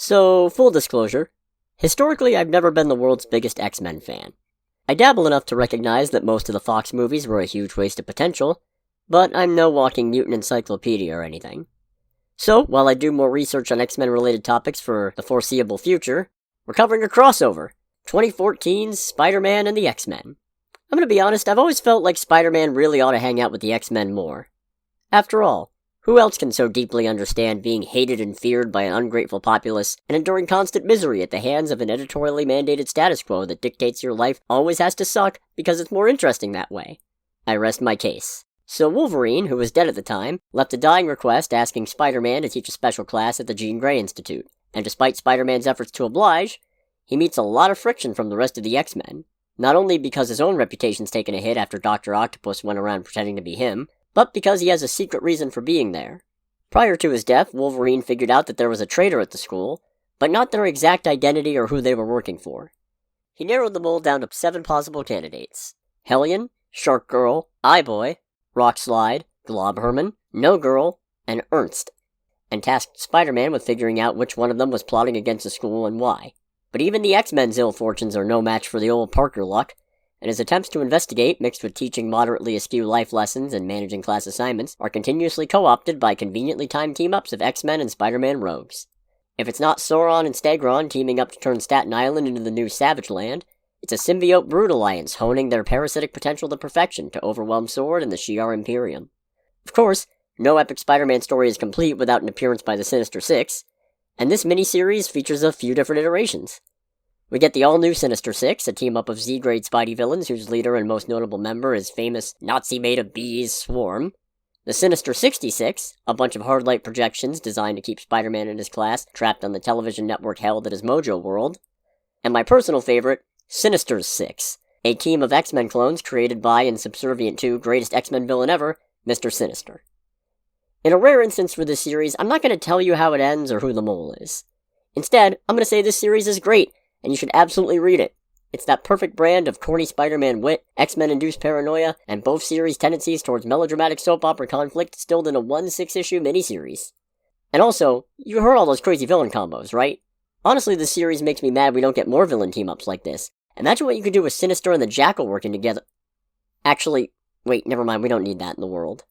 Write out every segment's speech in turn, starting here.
So, full disclosure, historically I've never been the world's biggest X-Men fan. I dabble enough to recognize that most of the Fox movies were a huge waste of potential, but I'm no walking mutant encyclopedia or anything. So, while I do more research on X-Men related topics for the foreseeable future, we're covering a crossover, 2014's Spider-Man and the X-Men. I'm gonna be honest, I've always felt like Spider-Man really ought to hang out with the X-Men more. After all, who else can so deeply understand being hated and feared by an ungrateful populace and enduring constant misery at the hands of an editorially mandated status quo that dictates your life always has to suck because it's more interesting that way? I rest my case. So Wolverine, who was dead at the time, left a dying request asking Spider-Man to teach a special class at the Jean Grey Institute, and despite Spider-Man's efforts to oblige, he meets a lot of friction from the rest of the X-Men, not only because his own reputation's taken a hit after Dr. Octopus went around pretending to be him, but because he has a secret reason for being there. Prior to his death, Wolverine figured out that there was a traitor at the school, but not their exact identity or who they were working for. He narrowed the mold down to 7 possible candidates: Hellion, Shark Girl, Eye-Boy, Rockslide, Glob Herman, No Girl, and Ernst, and tasked Spider-Man with figuring out which one of them was plotting against the school and why. But even the X-Men's ill fortunes are no match for the old Parker luck, and his attempts to investigate, mixed with teaching moderately askew life lessons and managing class assignments, are continuously co-opted by conveniently timed team-ups of X-Men and Spider-Man rogues. If it's not Sauron and Stegron teaming up to turn Staten Island into the new Savage Land, it's a symbiote brood alliance honing their parasitic potential to perfection to overwhelm Sword and the Shi'ar Imperium. Of course, no epic Spider-Man story is complete without an appearance by the Sinister Six, and this miniseries features a few different iterations. We get the all-new Sinister Six, a team-up of Z-grade Spidey villains whose leader and most notable member is famous Nazi-made-of-bees Swarm. The Sinister 66, a bunch of hard-light projections designed to keep Spider-Man and his class trapped on the television network hell that is Mojo World. And my personal favorite, Sinister's Six, a team of X-Men clones created by and subservient to greatest X-Men villain ever, Mr. Sinister. In a rare instance for this series, I'm not going to tell you how it ends or who the mole is. Instead, I'm going to say this series is great, and you should absolutely read it. It's that perfect brand of corny Spider-Man wit, X-Men-induced paranoia, and both series' tendencies towards melodramatic soap opera conflict distilled in a 1 6-issue miniseries. And also, you heard all those crazy villain combos, right? Honestly, this series makes me mad we don't get more villain team-ups like this. Imagine what you could do with Sinister and the Jackal working together. Actually, wait, never mind, we don't need that in the world.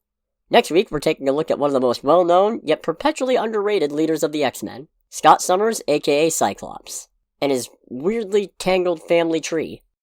Next week, we're taking a look at one of the most well-known, yet perpetually underrated leaders of the X-Men, Scott Summers, aka Cyclops, and his weirdly tangled family tree.